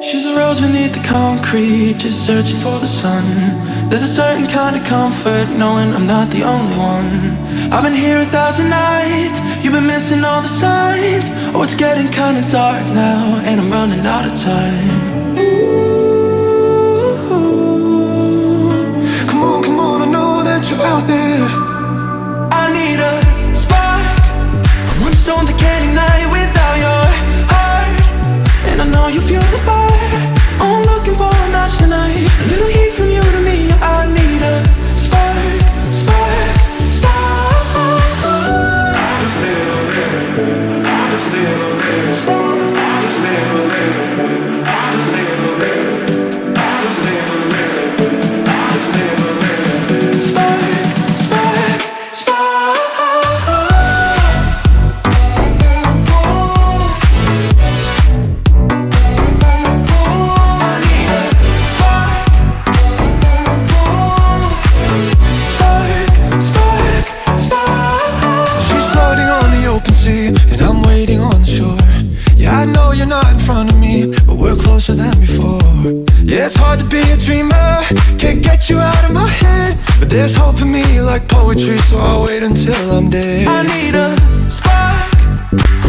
She's a rose beneath the concrete, just searching for the sun. There's a certain kind of comfort knowing I'm not the only one. I've been here 1,000 nights, you've been missing all the signs. Oh, it's getting kinda dark now, and I'm running out of time. Ooh, come on, I know that you're out there. I need a spark, I'm one stone the candy night without your heart. And I know you feel the fire, I'm looking for a match tonight. A little heat from you to me, I need a spark, spark, spark. Just little bit, just little bit, just little bit, just little bit, just little bit, just little bit. Spark, spark, spark. And I'm waiting on the shore. Yeah, I know you're not in front of me, but we're closer than before. Yeah, it's hard to be a dreamer, can't get you out of my head, but there's hope in me like poetry, so I'll wait until I'm dead. I need a spark,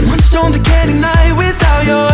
one stone the candy night without your